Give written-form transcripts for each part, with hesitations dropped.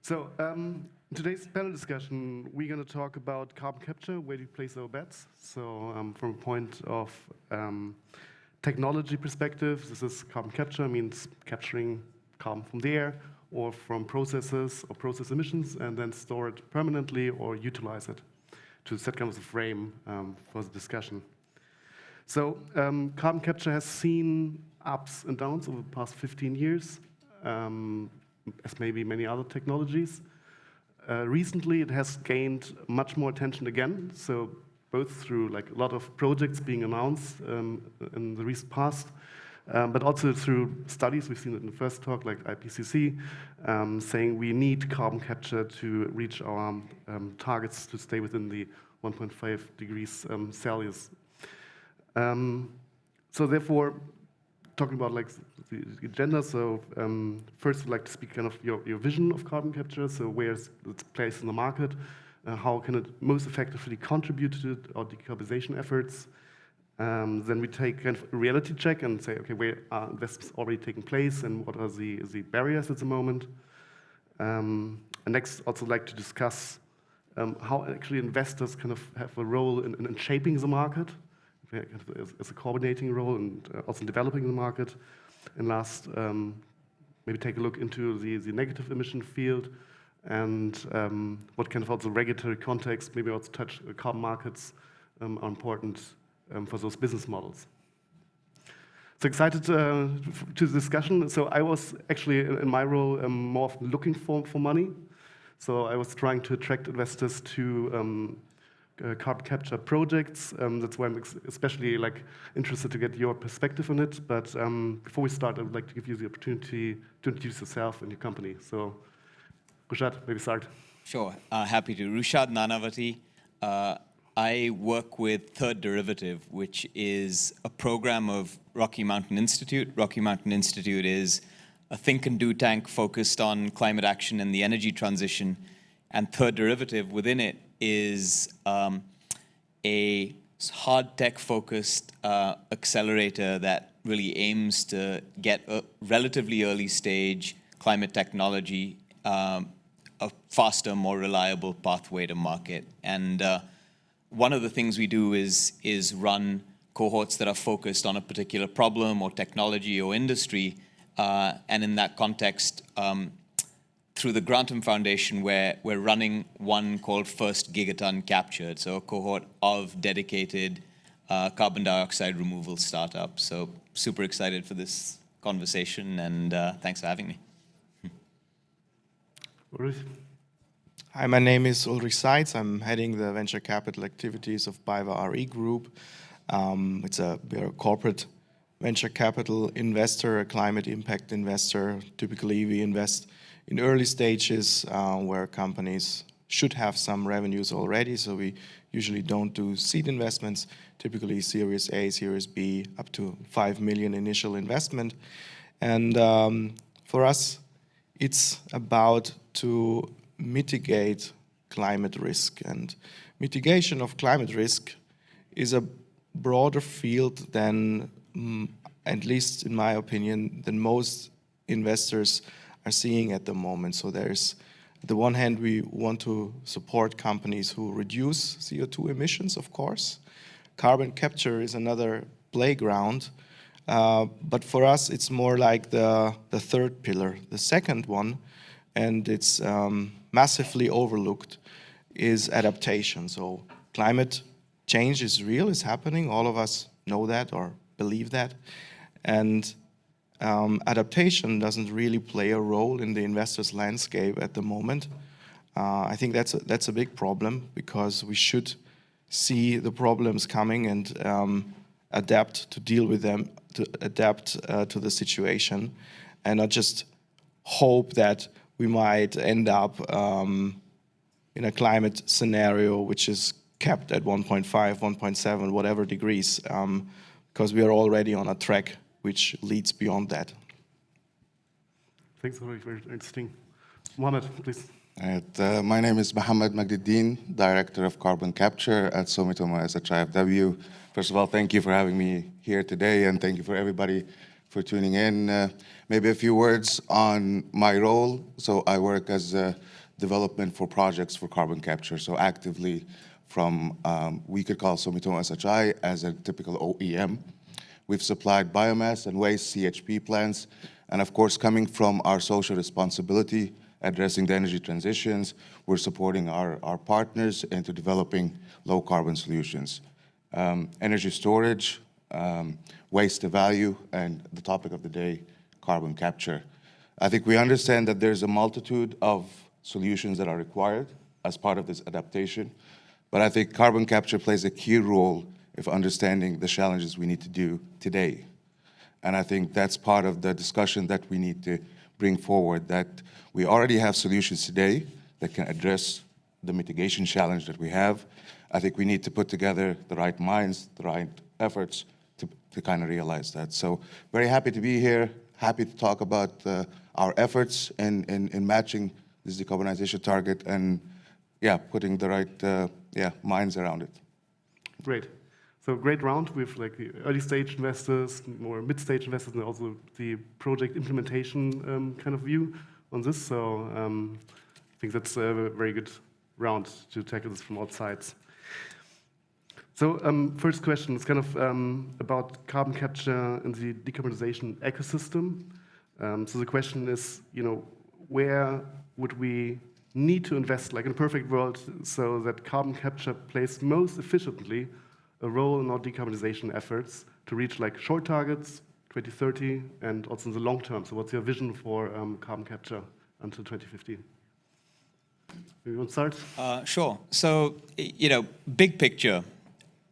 So in today's panel discussion, we're going to talk about carbon capture, where do we place our bets. So from a point of technology perspective, this is carbon capture, means capturing carbon from the air or from processes or process emissions and then store it permanently or utilize it to set kind of a frame for the discussion. So carbon capture has seen ups and downs over the past 15 years, as maybe many other technologies. Recently, it has gained much more attention again, so both through like a lot of projects being announced in the recent past, but also through studies. We've seen it in the first talk, like IPCC, saying we need carbon capture to reach our targets to stay within the 1.5 degrees Celsius. So therefore, talking about like the agenda, so first I'd like to speak kind of your vision of carbon capture, so where's its place in the market, how can it most effectively contribute to our decarbonization efforts. Then we take kind of a reality check and say, okay, where are investments already taking place and what are the barriers at the moment. And next, also like to discuss how actually investors kind of have a role in shaping the market, as a coordinating role and also in developing the market. And last, maybe take a look into the negative emission field and what kind of also regulatory context, maybe also touch carbon markets are important for those business models. So excited to the discussion. So I was actually in my role more often looking for money. So I was trying to attract investors to carbon capture projects. That's why I'm especially like interested to get your perspective on it. But before we start, I would like to give you the opportunity to introduce yourself and your company. So, Rushad, maybe start. Sure, happy to. Rushad, Nanavatty. I work with Third Derivative, which is a program of Rocky Mountain Institute. Rocky Mountain Institute is a think and do tank focused on climate action and the energy transition. And Third Derivative within it is a hard tech-focused accelerator that really aims to get a relatively early stage climate technology a faster, more reliable pathway to market. And one of the things we do is run cohorts that are focused on a particular problem or technology or industry. And in that context, through the Grantham Foundation, we're running one called First Gigaton Captured, so a cohort of dedicated carbon dioxide removal startups. So super excited for this conversation, and thanks for having me. Ulrich. Hi, my name is Ulrich Seitz. I'm heading the venture capital activities of BayWa RE Group. We're a corporate venture capital investor, a climate impact investor. Typically, we invest in early stages where companies should have some revenues already, so we usually don't do seed investments, typically Series A, Series B, up to 5 million initial investment. And for us, it's about to mitigate climate risk. And mitigation of climate risk is a broader field than, at least in my opinion, than most investors are seeing at the moment. So there's, on the one hand, we want to support companies who reduce CO2 emissions, of course. Carbon capture is another playground, but for us, it's more like the third pillar. The second one, and it's massively overlooked, is adaptation. So climate change is real, it's happening. All of us know that or believe that. And adaptation doesn't really play a role in the investors' landscape at the moment. I think that's a big problem because we should see the problems coming and adapt to deal with them, to adapt to the situation, and not just hope that we might end up in a climate scenario which is capped at 1.5, 1.7, whatever degrees, because we are already on a track which leads beyond that. Thanks, Ulrich. Very interesting. Mohamed, please. My name is Mohamed Magdeldin, Director of Carbon Capture at Sumitomo SHIFW. First of all, thank you for having me here today, and thank you for everybody for tuning in. Maybe a few words on my role. So I work as a development for projects for carbon capture. So actively from, we could call Sumitomo SHI as a typical OEM. We've supplied biomass and waste CHP plants. And of course, coming from our social responsibility, addressing the energy transitions, we're supporting our partners into developing low carbon solutions. Energy storage, waste to value, and the topic of the day, carbon capture. I think we understand that there's a multitude of solutions that are required as part of this adaptation, but I think carbon capture plays a key role of understanding the challenges we need to do today. And I think that's part of the discussion that we need to bring forward, that we already have solutions today that can address the mitigation challenge that we have. I think we need to put together the right minds, the right efforts to kind of realize that. So very happy to be here, happy to talk about our efforts in matching this decarbonization target and putting the right minds around it. Great. So great round with like the early stage investors, more mid stage investors, and also the project implementation kind of view on this. So I think that's a very good round to tackle this from all sides. So first question is kind of about carbon capture in the decarbonization ecosystem. So the question is, where would we need to invest, like in a perfect world, so that carbon capture plays most efficiently a role in our decarbonization efforts to reach like short targets, 2030, and also in the long term. So what's your vision for carbon capture until 2050? You want to start? Sure. So, big picture,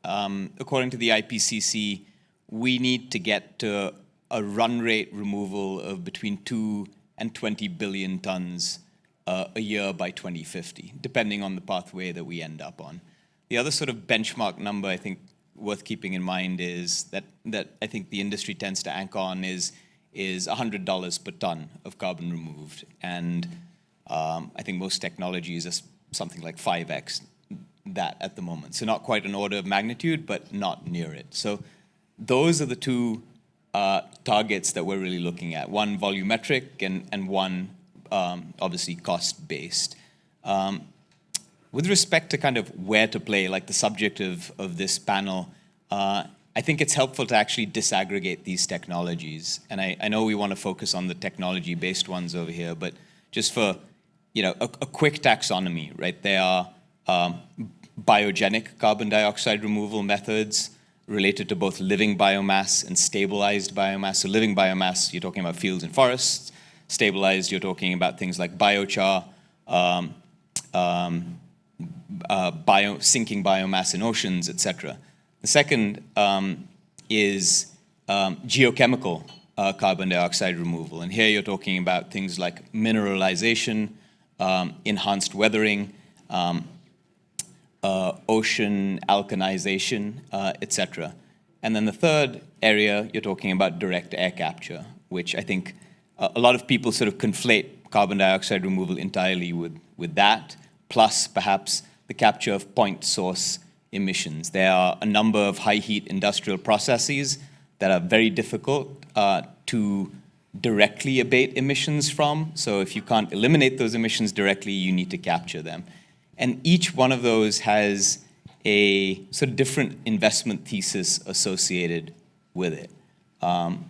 according to the IPCC, we need to get to a run rate removal of between 2 and 20 billion tons a year by 2050, depending on the pathway that we end up on. The other sort of benchmark number I think worth keeping in mind is that I think the industry tends to anchor on is $100 per ton of carbon removed. And I think most technologies are something like 5x that at the moment. So not quite an order of magnitude, but not near it. So those are the two targets that we're really looking at. One volumetric and one obviously cost-based. With respect to kind of where to play, like the subject of this panel, I think it's helpful to actually disaggregate these technologies. And I know we want to focus on the technology-based ones over here, but just for a quick taxonomy, right? They are biogenic carbon dioxide removal methods related to both living biomass and stabilized biomass. So living biomass, you're talking about fields and forests. Stabilized, you're talking about things like biochar, sinking biomass in oceans, etc. The second is geochemical carbon dioxide removal. And here you're talking about things like mineralization, enhanced weathering, ocean alkalization, etc. And then the third area, you're talking about direct air capture, which I think a lot of people sort of conflate carbon dioxide removal entirely with that, plus perhaps the capture of point source emissions. There are a number of high heat industrial processes that are very difficult to directly abate emissions from. So if you can't eliminate those emissions directly, you need to capture them. And each one of those has a sort of different investment thesis associated with it. On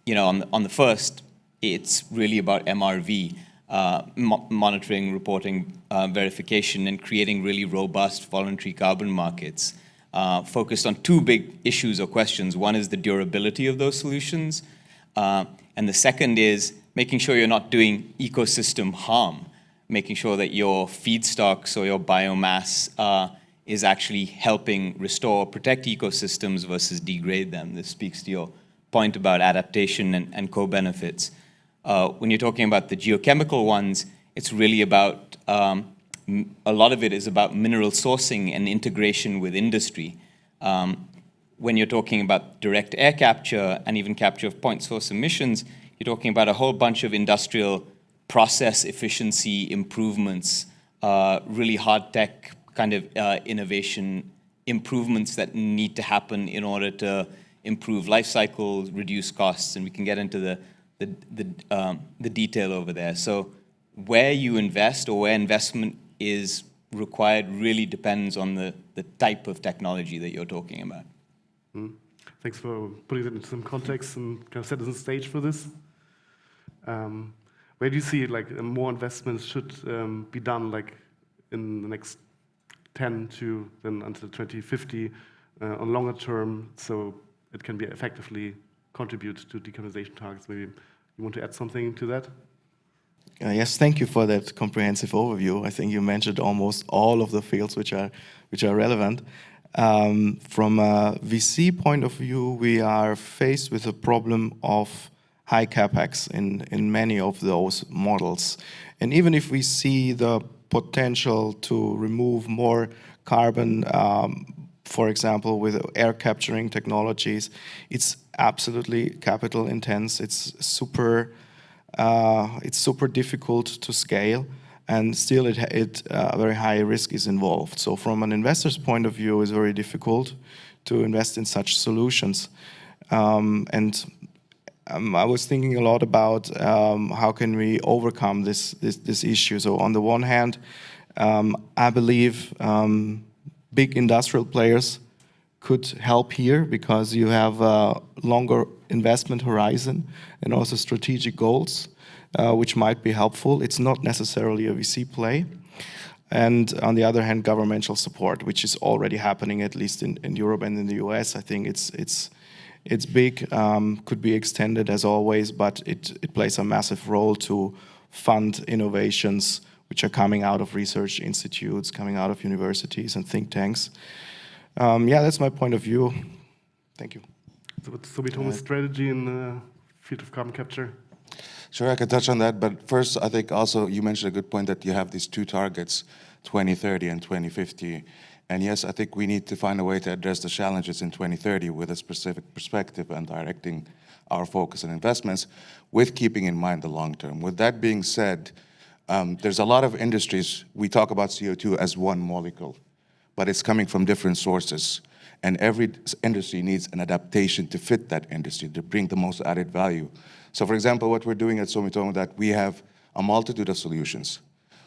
the first, it's really about MRV, monitoring, reporting, verification, and creating really robust voluntary carbon markets, focused on two big issues or questions. One is the durability of those solutions, and the second is making sure you're not doing ecosystem harm, making sure that your feedstocks or your biomass is actually helping restore or protect ecosystems versus degrade them. This speaks to your point about adaptation and co-benefits. When you're talking about the geochemical ones, it's really about, a lot of it is about mineral sourcing and integration with industry. When you're talking about direct air capture and even capture of point source emissions, you're talking about a whole bunch of industrial process efficiency improvements, really hard tech kind of innovation improvements that need to happen in order to improve life cycles, reduce costs, and we can get into the detail over there. So where you invest or where investment is required really depends on the type of technology that you're talking about. Thanks for putting it into some context and kind of setting the stage for this. Where do you see like more investments should be done, like in the next 10 to then until 2050 on longer term, so it can be effectively contribute to decarbonization targets? Maybe you want to add something to that? Yes, thank you for that comprehensive overview. I think you mentioned almost all of the fields which are relevant. From a VC point of view, we are faced with a problem of high capex in many of those models. And even if we see the potential to remove more carbon, for example, with air capturing technologies, it's absolutely capital intense. It's super difficult to scale, and still a very high risk is involved. So from an investor's point of view, it's very difficult to invest in such solutions. I was thinking a lot about how can we overcome this issue. So on the one hand, I believe big industrial players could help here because you have a longer investment horizon and also strategic goals, which might be helpful. It's not necessarily a VC play. And on the other hand, governmental support, which is already happening, at least in Europe and in the US. I think it's big, could be extended as always, but it plays a massive role to fund innovations which are coming out of research institutes, coming out of universities and think tanks. Yeah, that's my point of view. Thank you. So what's Sumitomo's strategy in the field of carbon capture? Sure, I can touch on that, but first, I think also you mentioned a good point that you have these two targets, 2030 and 2050. And yes, I think we need to find a way to address the challenges in 2030 with a specific perspective and directing our focus and investments with keeping in mind the long term. With that being said, there's a lot of industries, we talk about CO2 as one molecule, but it's coming from different sources. And every industry needs an adaptation to fit that industry, to bring the most added value. So for example, what we're doing at Sumitomo, that we have a multitude of solutions,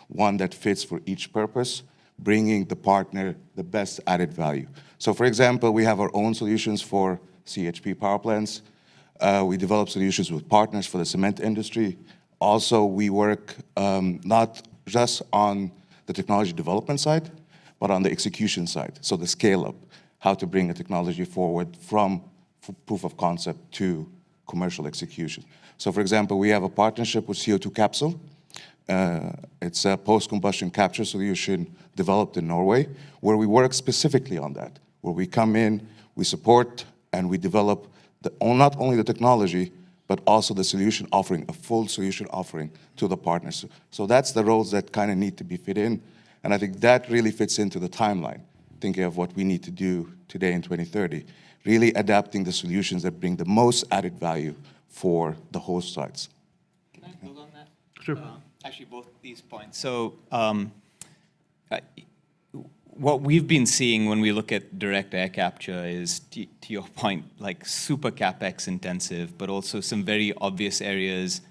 one that fits for each purpose, bringing the partner the best added value. So for example, we have our own solutions for CHP power plants. We develop solutions with partners for the cement industry. Also, we work not just on the technology development side, but on the execution side. So the scale up, how to bring a technology forward from proof of concept to commercial execution. So for example, we have a partnership with CO2 Capsule. It's a post-combustion capture solution developed in Norway, where we work specifically on that, where we come in, we support, and we develop not only the technology, but also the solution offering, a full solution offering to the partners. So that's the roles that kind of need to be fit in, and I think that really fits into the timeline, thinking of what we need to do today in 2030, really adapting the solutions that bring the most added value for the host sites. Can I build on that? Sure. Actually, both these points. So what we've been seeing when we look at direct air capture is, to your point, like super CapEx intensive, but also some very obvious areas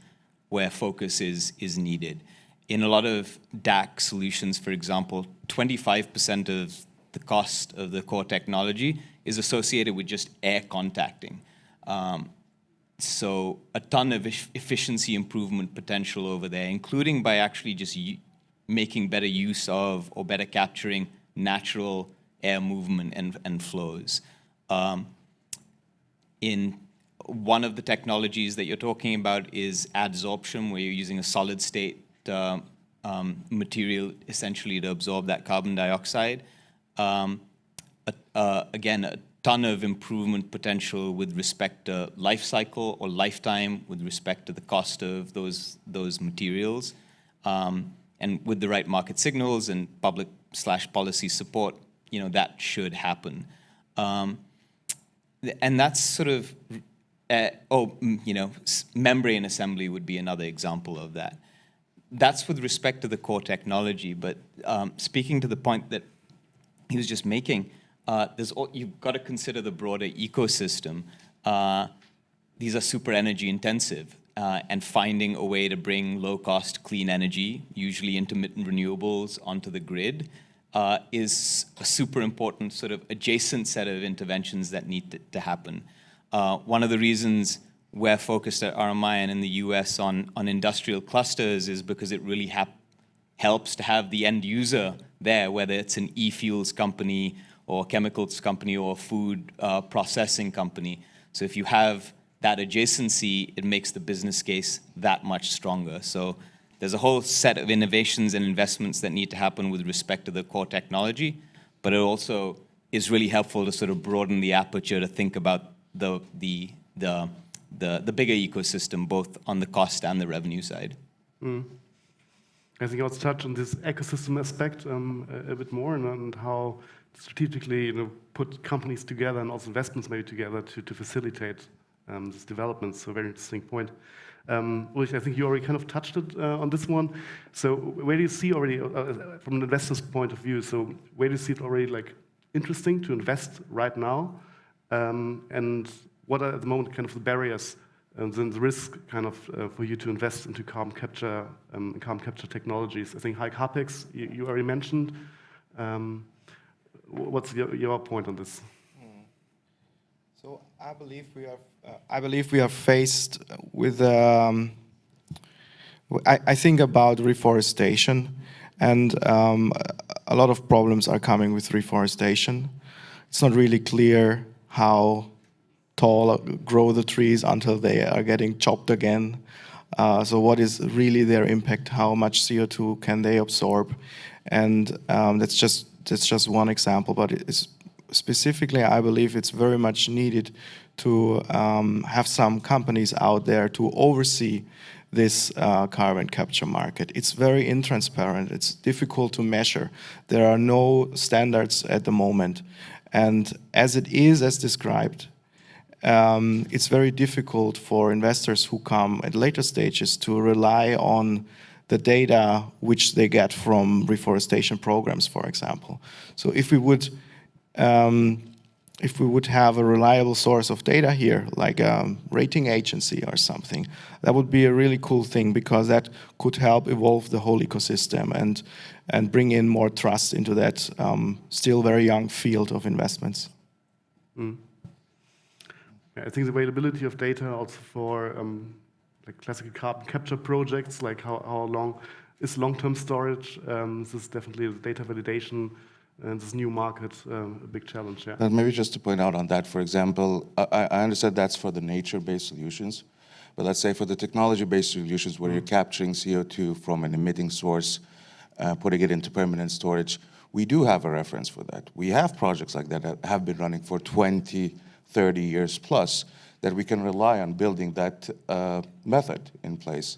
where focus is needed. In a lot of DAC solutions, for example, 25% of the cost of the core technology is associated with just air contacting. So a ton of efficiency improvement potential over there, including by actually just making better use of or better capturing natural air movement and flows. In one of the technologies that you're talking about is adsorption, where you're using a solid state material essentially to absorb that carbon dioxide. Again, a ton of improvement potential with respect to life cycle or lifetime with respect to the cost of those materials. And with the right market signals and public/policy support, that should happen. And that's sort of, membrane assembly would be another example of that. That's with respect to the core technology, but speaking to the point that he was just making, you've got to consider the broader ecosystem. These are super energy intensive, and finding a way to bring low-cost clean energy, usually intermittent renewables, onto the grid is a super important sort of adjacent set of interventions that need to happen. One of the reasons we're focused at RMI and in the US on industrial clusters is because it really helps to have the end user there, whether it's an e-fuels company or a chemicals company or a food processing company. So if you have that adjacency, it makes the business case that much stronger. So there's a whole set of innovations and investments that need to happen with respect to the core technology, but it also is really helpful to sort of broaden the aperture to think about the bigger ecosystem, both on the cost and the revenue side. I think I also touch on this ecosystem aspect a bit more, and how strategically put companies together and also investments maybe together to facilitate this development. So very interesting point. Ulrich, I think you already kind of touched it on this one. So where do you see already, from an investor's point of view, so where do you see it already like interesting to invest right now? And what are at the moment kind of the barriers and then the risk kind of for you to invest into carbon capture technologies? I think high capex you already mentioned. What's your point on this? So I believe we are faced with. I think about reforestation, and a lot of problems are coming with reforestation. It's not really clear how tall grow the trees until they are getting chopped again. So what is really their impact? How much CO2 can they absorb? And that's just one example, but it's specifically, I believe it's very much needed to have some companies out there to oversee this carbon capture market. It's very intransparent. It's difficult to measure. There are no standards at the moment. And as it is, as described, it's very difficult for investors who come at later stages to rely on the data which they get from reforestation programs, for example. So if we would have a reliable source of data here, like a rating agency or something, that would be a really cool thing, because that could help evolve the whole ecosystem and bring in more trust into that still very young field of investments. Yeah, I think the availability of data also for like classical carbon capture projects, like how long is long-term storage? This is definitely the data validation and this new market, a big challenge. Yeah. And maybe just to point out on that, for example, I understand that's for the nature-based solutions, but let's say for the technology-based solutions where you're capturing CO2 from an emitting source, putting it into permanent storage, we do have a reference for that. We have projects like that have been running for 20, 30 years plus, that we can rely on building that method in place.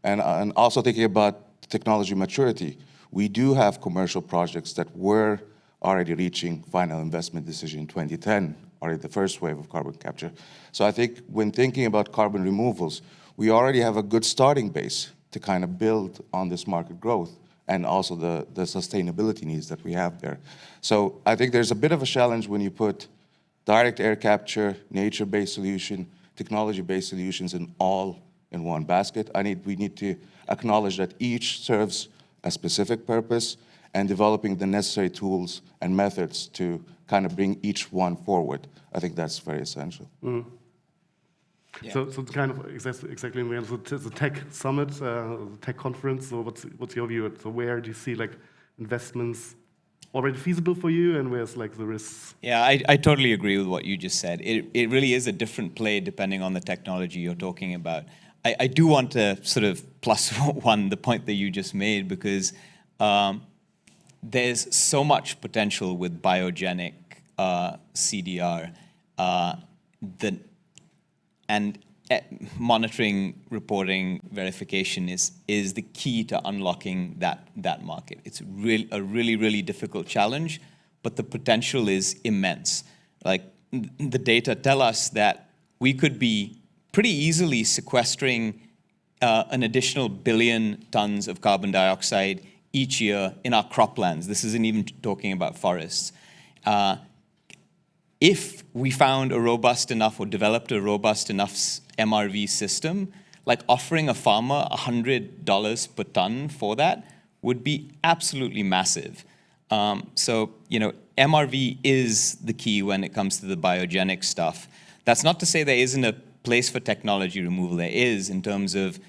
And also thinking about technology maturity, we do have commercial projects that were already reaching final investment decision in 2010, already the first wave of carbon capture. So I think when thinking about carbon removals, we already have a good starting base to kind of build on this market growth and also the sustainability needs that we have there. So I think there's a bit of a challenge when you put direct air capture, nature-based solution, technology-based solutions all in one basket. We need to acknowledge that each serves a specific purpose, and developing the necessary tools and methods to kind of bring each one forward. I think that's very essential. Mm. Yeah. So it's kind of exactly the tech summit, the tech conference. So what's your view? So where do you see like investments already feasible for you, and where's like the risks? Yeah, I totally agree with what you just said. It really is a different play depending on the technology you're talking about. I do want to sort of plus one the point that you just made, because there's so much potential with biogenic CDR and monitoring, reporting, verification is the key to unlocking that market. It's a really difficult challenge, but the potential is immense. Like the data tell us that we could be pretty easily sequestering an additional 1 billion tons of carbon dioxide each year in our croplands. This isn't even talking about forests. if we found a robust enough or developed a robust enough MRV system, like offering a farmer $100 per ton for that would be absolutely massive. So, MRV is the key when it comes to the biogenic stuff. That's not to say there isn't a place for technology removal. There is, in terms of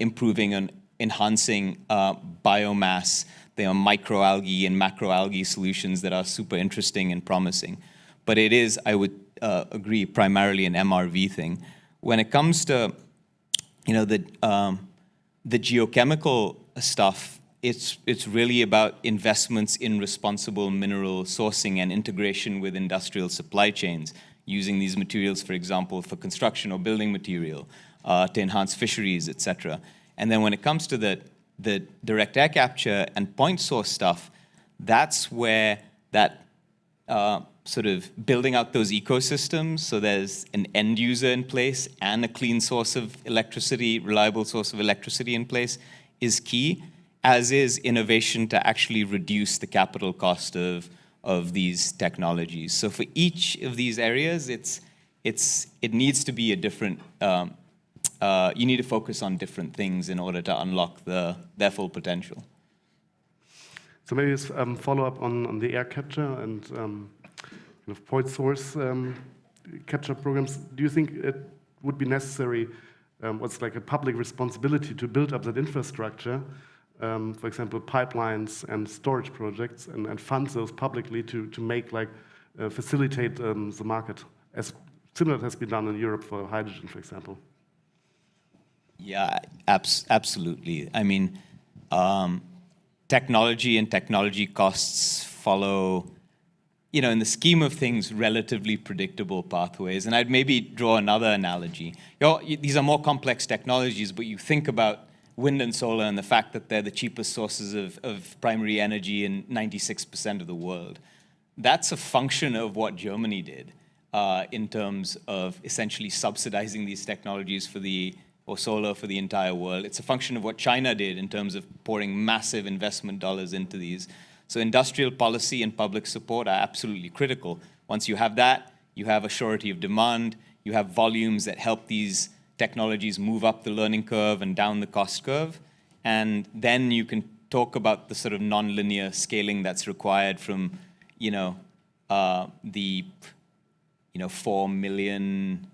improving and enhancing biomass. There are microalgae and macroalgae solutions that are super interesting and promising. But it is, I would agree, primarily an MRV thing. When it comes to, the geochemical stuff, it's really about investments in responsible mineral sourcing and integration with industrial supply chains, using these materials, for example, for construction or building material, to enhance fisheries, etc. And then when it comes to the direct air capture and point source stuff, that's where that sort of building out those ecosystems, so there's an end user in place and a clean source of electricity, reliable source of electricity in place, is key, as is innovation to actually reduce the capital cost of these technologies. So for each of these areas, it needs to be a different, you need to focus on different things in order to unlock their full potential. So maybe just follow up on the air capture and kind of point source capture programs. Do you think it would be necessary, what's like a public responsibility to build up that infrastructure, for example, pipelines and storage projects, and fund those publicly to make facilitate the market, as similar has been done in Europe for hydrogen, for example? Yeah, absolutely. I mean, technology and technology costs follow, in the scheme of things, relatively predictable pathways. And I'd maybe draw another analogy. These are more complex technologies, but you think about wind and solar and the fact that they're the cheapest sources of primary energy in 96% of the world. That's a function of what Germany did in terms of essentially subsidizing these technologies or solar for the entire world. It's a function of what China did in terms of pouring massive investment dollars into these. So industrial policy and public support are absolutely critical. Once you have that, you have a surety of demand, you have volumes that help these technologies move up the learning curve and down the cost curve. And then you can talk about the sort of non-linear scaling that's required from, the 4 million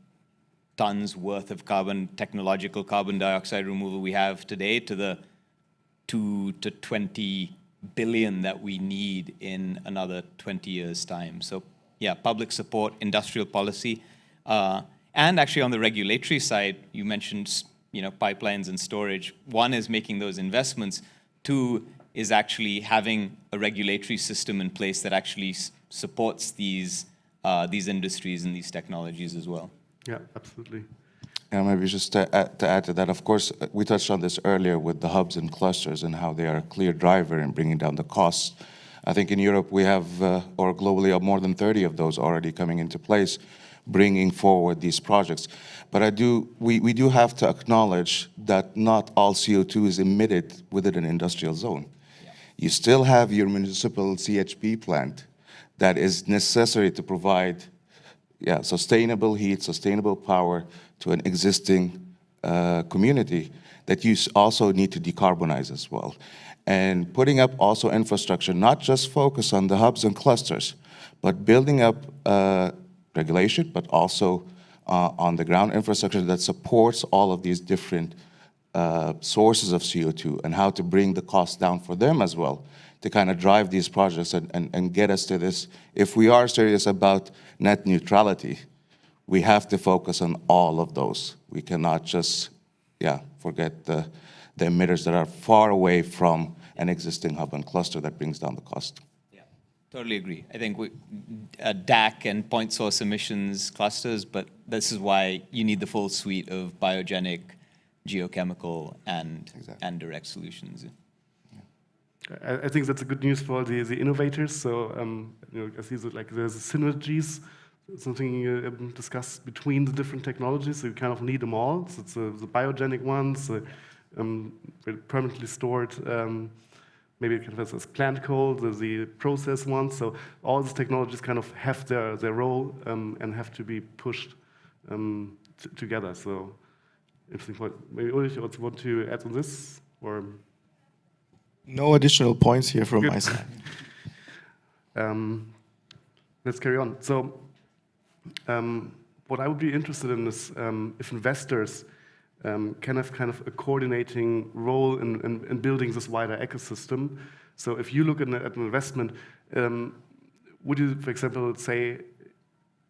tons worth of technological carbon dioxide removal we have today to the 2 to 20 billion that we need in another 20 years' time. So yeah, public support, industrial policy, and actually on the regulatory side, you mentioned pipelines and storage. One is making those investments. Two is actually having a regulatory system in place that actually supports these industries and these technologies as well. Yeah, absolutely. And maybe just to add to that, of course, we touched on this earlier with the hubs and clusters and how they are a clear driver in bringing down the costs. I think in Europe we have, or globally, more than 30 of those already coming into place, bringing forward these projects. But we do have to acknowledge that not all CO2 is emitted within an industrial zone. Yeah. You still have your municipal CHP plant that is necessary to provide sustainable heat, sustainable power to an existing community that you also need to decarbonize as well. And putting up also infrastructure, not just focus on the hubs and clusters, but building up regulation, but also on the ground infrastructure that supports all of these different sources of CO2 and how to bring the cost down for them as well, to kind of drive these projects and get us to this. If we are serious about net neutrality, we have to focus on all of those. We cannot just, forget the emitters that are far away from an existing hub and cluster that brings down the cost. Yeah, totally agree. I think DAC and point source emissions clusters, but this is why you need the full suite of biogenic, geochemical, and direct solutions. I think that's a good news for the innovators. So I see that there's synergies, something discussed between the different technologies. So you kind of need them all. So it's the biogenic ones, permanently stored maybe kind of as plant coal, the process ones. So all these technologies kind of have their role and have to be pushed together. So interesting point. Maybe Ulrich, you also want to add on this, or? No additional points here from Good. my side. Let's carry on. So what I would be interested in is if investors can have kind of a coordinating role in building this wider ecosystem. So if you look at an investment, would you, for example, say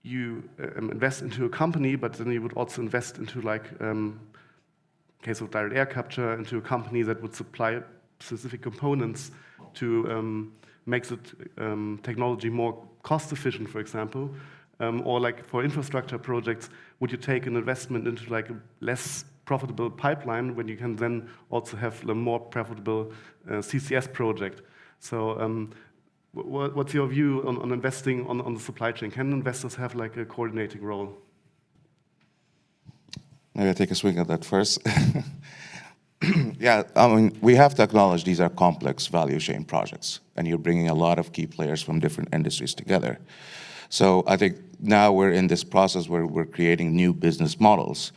you invest into a company, but then you would also invest into, like, case of direct air capture, into a company that would supply specific components to make the technology more cost efficient, for example? Or like for infrastructure projects, would you take an investment into like a less profitable pipeline when you can then also have a more profitable CCS project? So what's your view on investing on the supply chain? Can investors have like a coordinating role? Maybe I take a swing at that first. Yeah, I mean, we have to acknowledge these are complex value chain projects, and you're bringing a lot of key players from different industries together. So I think now we're in this process where we're creating new business models.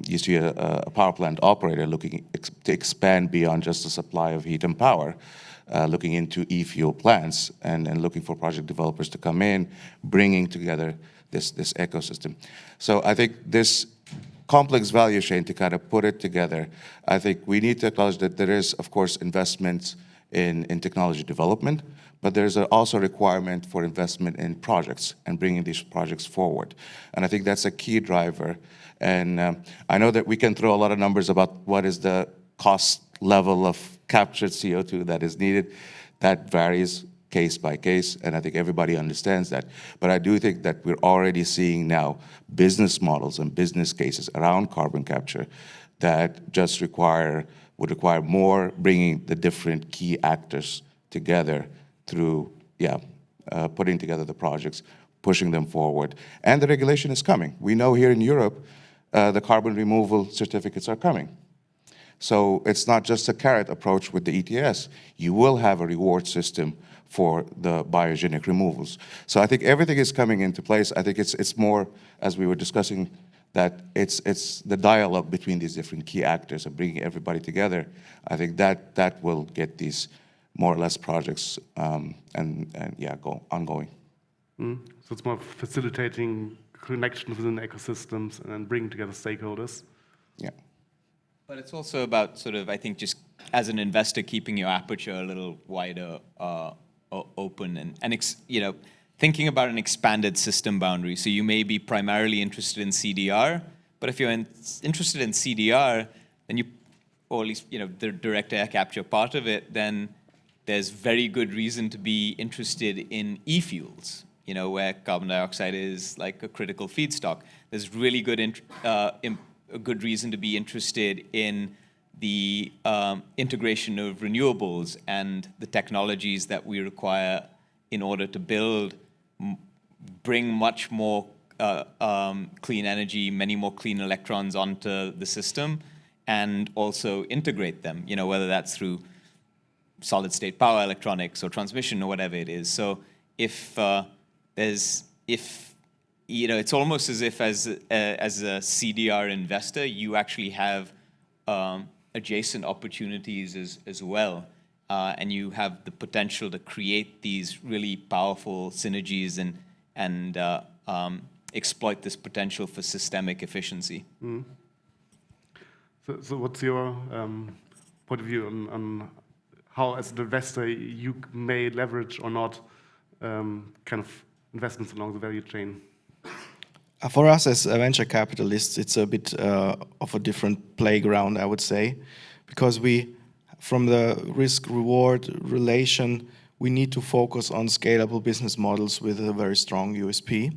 You see a power plant operator looking to expand beyond just the supply of heat and power, looking into e-fuel plants and looking for project developers to come in, bringing together this ecosystem. So I think this complex value chain, to kind of put it together, I think we need to acknowledge that there is, of course, investments in technology development, but there's also a requirement for investment in projects and bringing these projects forward. And I think that's a key driver. And I know that we can throw a lot of numbers about what is the cost level of captured CO2 that is needed. That varies case by case, and I think everybody understands that. But I do think that we're already seeing now business models and business cases around carbon capture that just would require more bringing the different key actors together through, putting together the projects, pushing them forward. And the regulation is coming. We know here in Europe, the carbon removal certificates are coming. So it's not just a carrot approach with the ETS. You will have a reward system for the biogenic removals. So I think everything is coming into place. I think it's more, as we were discussing, that it's the dialogue between these different key actors and bringing everybody together. I think that will get these more or less projects go ongoing. So it's more facilitating connection within ecosystems and then bringing together stakeholders. Yeah. But it's also about sort of, I think, just as an investor, keeping your aperture a little wider open and thinking about an expanded system boundary. So you may be primarily interested in CDR, but if you're interested in CDR, then or at least, the direct air capture part of it, then there's very good reason to be interested in e-fuels, where carbon dioxide is like a critical feedstock. There's really good a good reason to be interested in the integration of renewables and the technologies that we require in order to bring much more clean energy, many more clean electrons onto the system, and also integrate them, whether that's through solid state power electronics or transmission or whatever it is. So it's almost as if as a CDR investor, you actually have adjacent opportunities as well. And you have the potential to create these really powerful synergies and exploit this potential for systemic efficiency. Mm. So what's your point of view on how, as an investor, you may leverage or not kind of investments along the value chain? For us as venture capitalists, it's a bit of a different playground, I would say, because from the risk-reward relation, we need to focus on scalable business models with a very strong USP.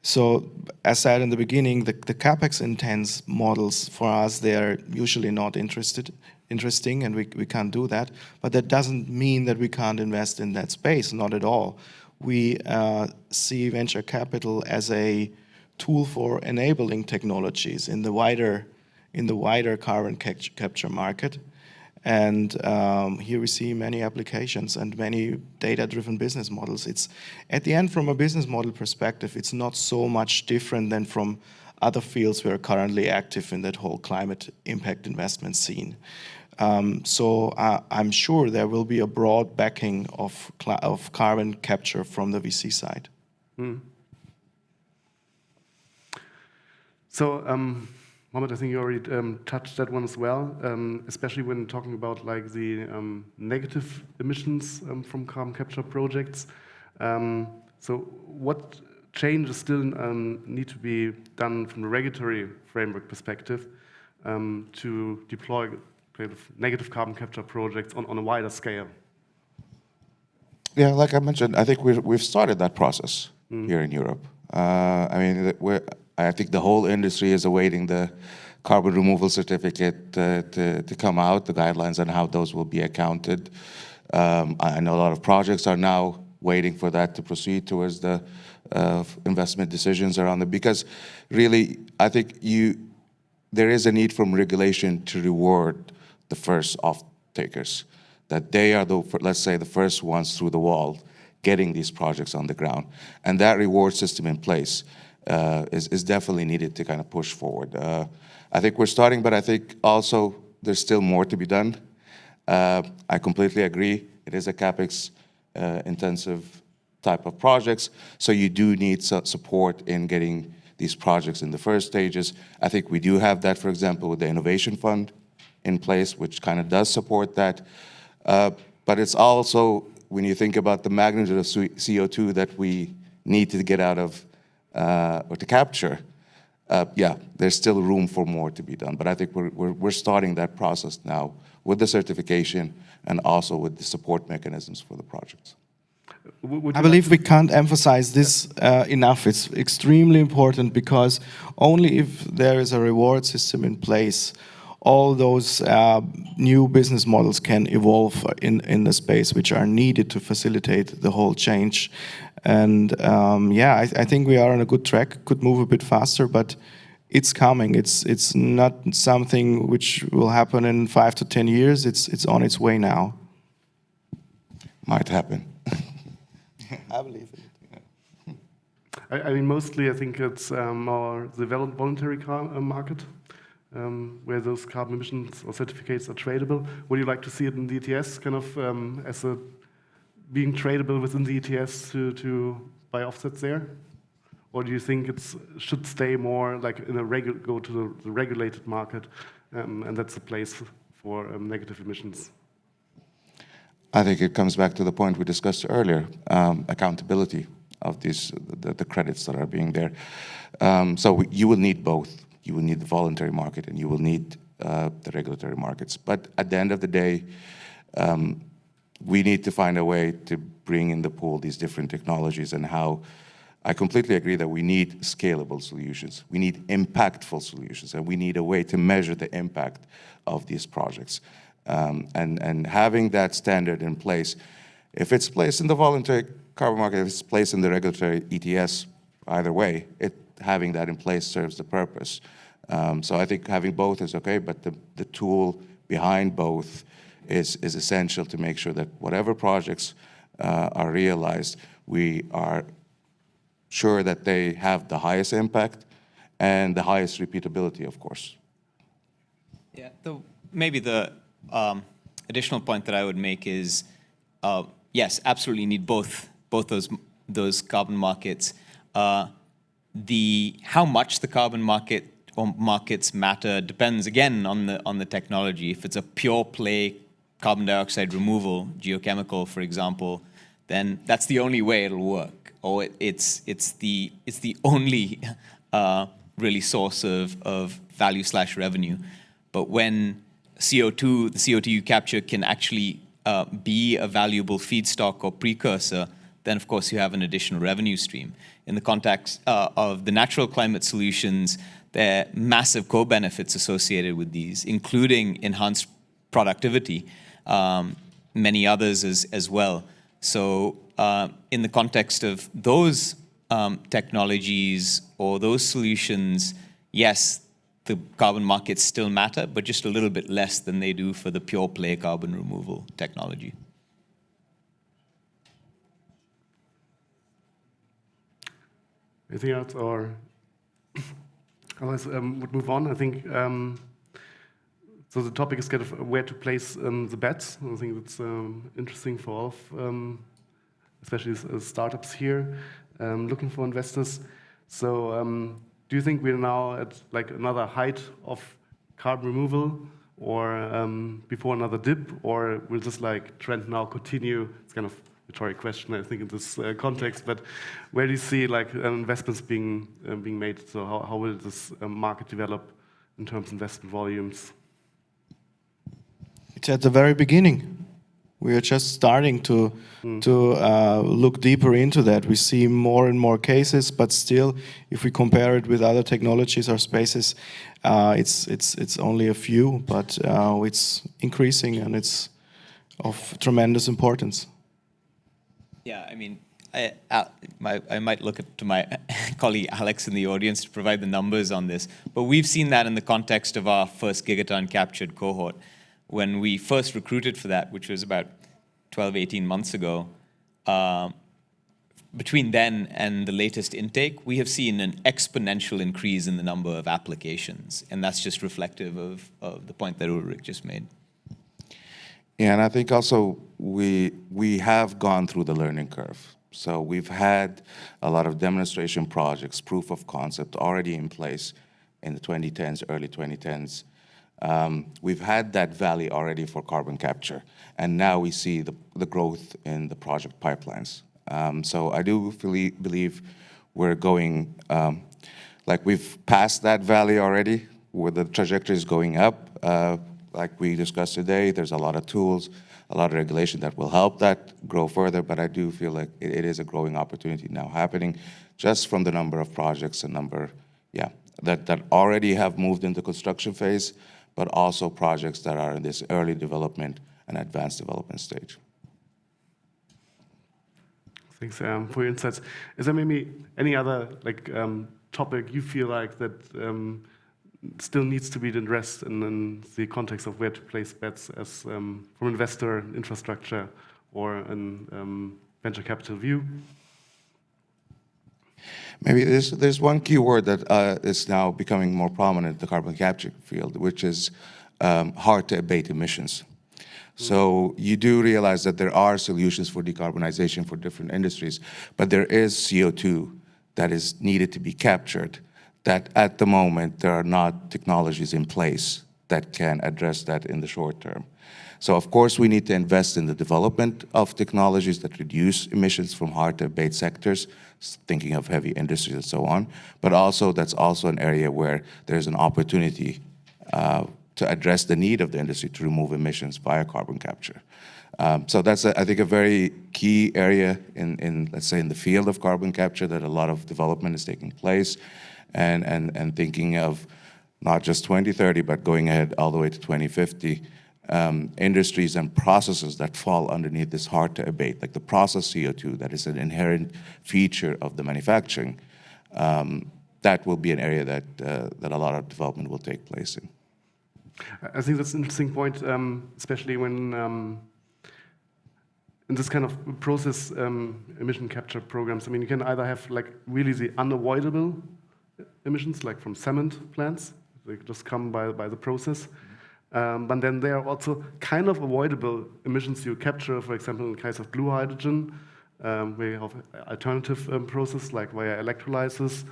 So, as said in the beginning, the capex-intense models for us, they are usually not interesting, and we can't do that. But that doesn't mean that we can't invest in that space, not at all. We see venture capital as a tool for enabling technologies in the wider carbon capture market. And here we see many applications and many data-driven business models. It's at the end, from a business model perspective, it's not so much different than from other fields we are currently active in that whole climate impact investment scene. So I'm sure there will be a broad backing of carbon capture from the VC side. So, Mohamed, I think you already touched that one as well, especially when talking about like the negative emissions from carbon capture projects. So, what changes still need to be done from the regulatory framework perspective to deploy kind of negative carbon capture projects on a wider scale? Yeah, like I mentioned, I think we've started that process here in Europe. I mean, I think the whole industry is awaiting the carbon removal certificate to come out, the guidelines on how those will be accounted. I know a lot of projects are now waiting for that to proceed towards the investment decisions around it, because really, I think there is a need from regulation to reward the first off-takers, that they are let's say, the first ones through the wall getting these projects on the ground. And that reward system in place is definitely needed to kind of push forward. I think we're starting, but I think also there's still more to be done. I completely agree. It is a CapEx intensive type of projects, so you do need support in getting these projects in the first stages. I think we do have that, for example, with the Innovation Fund in place, which kind of does support that. But it's also, when you think about the magnitude of CO2 that we need to get out of, or to capture, yeah, there's still room for more to be done. But I think we're starting that process now with the certification and also with the support mechanisms for the projects. I believe we can't emphasize this enough. It's extremely important, because only if there is a reward system in place, all those new business models can evolve in the space, which are needed to facilitate the whole change. And yeah, I think we are on a good track, could move a bit faster, but it's coming. It's not something which will happen in 5 to 10 years. It's on its way now. Might happen. I believe it. I mean, mostly I think it's more the voluntary market, where those carbon emissions or certificates are tradable. Would you like to see it in the ETS, kind of as being tradable within the ETS to buy offsets there? Or do you think it should stay more like in go to the regulated market, and that's the place for negative emissions? I think it comes back to the point we discussed earlier, accountability of the credits that are being there. So you will need both. You will need the voluntary market and you will need the regulatory markets. But at the end of the day, we need to find a way to bring in the pool these different technologies, and how I completely agree that we need scalable solutions. We need impactful solutions, and we need a way to measure the impact of these projects. And having that standard in place, if it's placed in the voluntary carbon market, if it's placed in the regulatory ETS, either way, having that in place serves the purpose. So I think having both is okay, but the tool behind both is essential to make sure that whatever projects are realized, we are sure that they have the highest impact and the highest repeatability, of course. Yeah, maybe the additional point that I would make is, yes, absolutely need both those carbon markets. How much the carbon market or markets matter depends again on the technology. If it's a pure play carbon dioxide removal, geochemical, for example, then that's the only way it'll work. Or it's the only really source of value/revenue. But when the CO2 you capture can actually be a valuable feedstock or precursor, then of course you have an additional revenue stream. In the context of the natural climate solutions, there are massive co-benefits associated with these, including enhanced productivity, many others as well. So in the context of those technologies or those solutions, yes, the carbon markets still matter, but just a little bit less than they do for the pure play carbon removal technology. Anything else, or otherwise would move on? I think so. The topic is kind of where to place the bets. I think it's interesting for all of, especially startups here, looking for investors. So, do you think we're now at like another height of carbon removal, or before another dip, or will this like trend now continue? It's kind of rhetorical question, I think, in this context. But where do you see like investments being made? So how will this market develop in terms of investment volumes? It's at the very beginning. We are just starting to look deeper into that. We see more and more cases, but still, if we compare it with other technologies or spaces, it's only a few, but it's increasing and it's of tremendous importance. Yeah, I mean, I might look to my colleague Alex in the audience to provide the numbers on this, but we've seen that in the context of our first gigaton captured cohort. When we first recruited for that, which was about 12, 18 months ago, between then and the latest intake, we have seen an exponential increase in the number of applications, and that's just reflective of the point that Ulrich just made. Yeah, and I think also we have gone through the learning curve. So we've had a lot of demonstration projects, proof of concept already in place in the 2010s, early 2010s. We've had that valley already for carbon capture, and now we see the growth in the project pipelines. So I do believe we're going, like we've passed that valley already, where the trajectory is going up. Like we discussed today, there's a lot of tools, a lot of regulation that will help that grow further, but I do feel like it is a growing opportunity now happening just from the number of projects and number, that already have moved into construction phase, but also projects that are in this early development and advanced development stage. Thanks for your insights. Is there maybe any other like topic you feel like that still needs to be addressed in the context of where to place bets as from investor, infrastructure, or an venture capital view? Maybe there's one key word that is now becoming more prominent in the carbon capture field, which is hard to abate emissions. So you do realize that there are solutions for decarbonization for different industries, but there is CO2 that is needed to be captured, that at the moment there are not technologies in place that can address that in the short term. So of course we need to invest in the development of technologies that reduce emissions from hard to abate sectors, thinking of heavy industries and so on, but also that's also an area where there's an opportunity to address the need of the industry to remove emissions via carbon capture. So that's, I think, a very key area in, let's say, in the field of carbon capture that a lot of development is taking place, and thinking of not just 2030, but going ahead all the way to 2050, industries and processes that fall underneath this hard to abate, like the process CO2, that is an inherent feature of the manufacturing. That will be an area that a lot of development will take place in. I think that's an interesting point, especially when in this kind of process emission capture programs. I mean, you can either have like really the unavoidable emissions, like from cement plants, they just come by the process. But then there are also kind of avoidable emissions you capture, for example, in case of blue hydrogen, where you have alternative process like via electrolysis.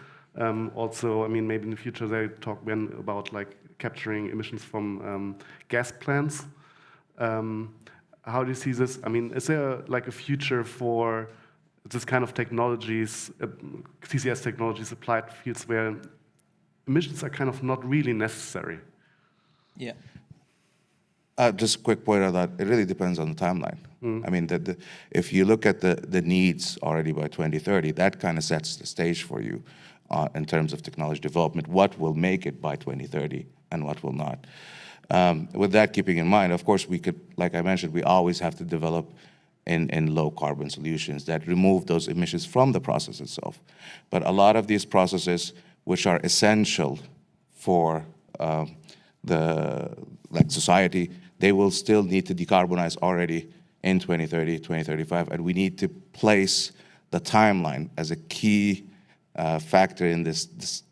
Also, I mean, maybe in the future they talk then about like capturing emissions from gas plants. How do you see this? I mean, is there like a future for this kind of technologies, CCS technologies applied to fields where emissions are kind of not really necessary? Yeah. Just a quick point on that, it really depends on the timeline. I mean, if you look at the needs already by 2030, that kind of sets the stage for you in terms of technology development, what will make it by 2030 and what will not. With that keeping in mind, of course, we could, like I mentioned, we always have to develop in low carbon solutions that remove those emissions from the process itself. But a lot of these processes, which are essential for society, they will still need to decarbonize already in 2030, 2035, and we need to place the timeline as a key factor in this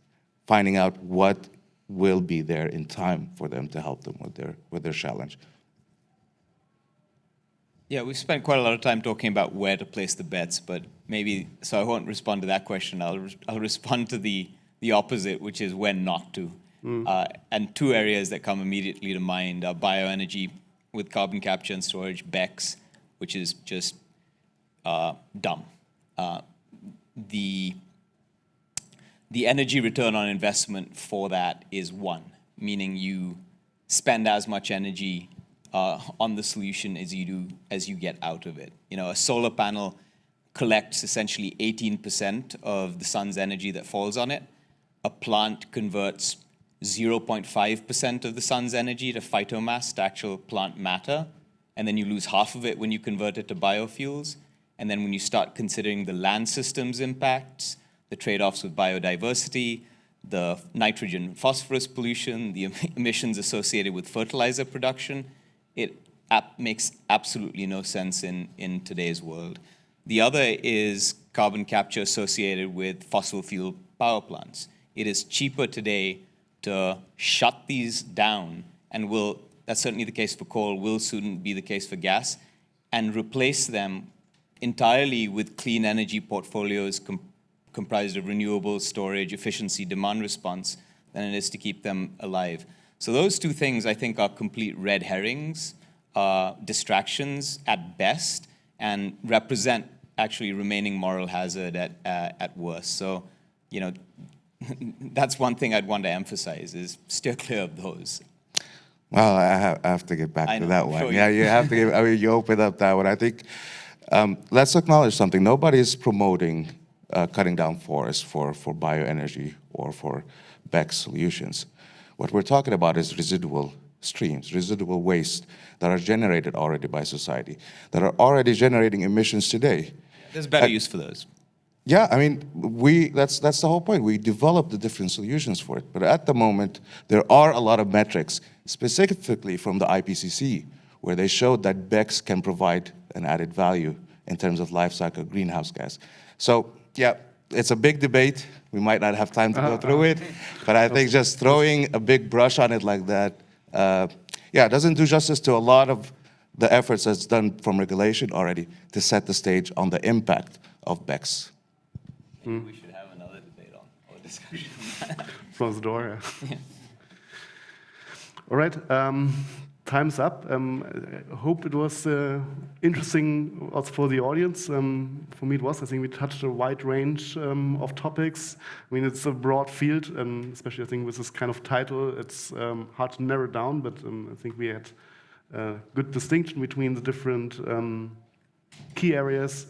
finding out what will be there in time for them to help them with their challenge. Yeah, we've spent quite a lot of time talking about where to place the bets, but maybe, so I won't respond to that question. I'll respond to the opposite, which is when not to. And two areas that come immediately to mind are bioenergy with carbon capture and storage, BECCS, which is just dumb. The energy return on investment for that is 1, meaning you spend as much energy on the solution as you get out of it. You know, a solar panel collects essentially 18% of the sun's energy that falls on it. A plant converts 0.5% of the sun's energy to phytomass, to actual plant matter, and then you lose half of it when you convert it to biofuels. And then when you start considering the land system's impacts, the trade-offs with biodiversity, the nitrogen phosphorus pollution, the emissions associated with fertilizer production, it makes absolutely no sense in today's world. The other is carbon capture associated with fossil fuel power plants. It is cheaper today to shut these down, and that's certainly the case for coal, will soon be the case for gas, and replace them entirely with clean energy portfolios comprised of renewables, storage, efficiency, demand response, than it is to keep them alive. So those two things, I think, are complete red herrings, distractions at best, and represent actually remaining moral hazard at worst. So, you know, that's one thing I'd want to emphasize, is steer clear of those. Well, I have to get back to that one. Sure, yeah, you have to give, I mean, you opened up that one. I think, let's acknowledge something. Nobody's promoting cutting down forests for bioenergy or for BECCS solutions. What we're talking about is residual streams, residual waste that are generated already by society, that are already generating emissions today. There's better use for those. Yeah, I mean, that's the whole point. We develop the different solutions for it. But at the moment, there are a lot of metrics, specifically from the IPCC, where they showed that BECCS can provide an added value in terms of life cycle greenhouse gas. So, yeah, it's a big debate. We might not have time to go through it, but I think just throwing a big brush on it like that, doesn't do justice to a lot of the efforts that's done from regulation already to set the stage on the impact of BECCS. Maybe we should have another debate or discussion. Close the door, yeah. All right, time's up. I hope it was interesting also for the audience. For me it was. I think we touched a wide range of topics. I mean, it's a broad field, and especially I think with this kind of title, it's hard to narrow down, but I think we had a good distinction between the different key areas.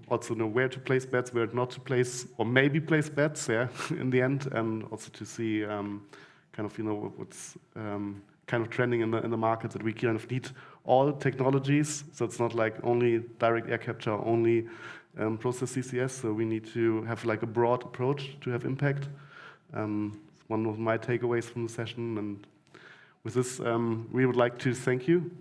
Also know where to place bets, where not to place, or maybe place bets, yeah, in the end, and also to see kind of, you know, what's kind of trending in the market, that we kind of need all technologies. So it's not like only direct air capture, only process CCS. So we need to have like a broad approach to have impact. One of my takeaways from the session. And with this, we would like to thank you.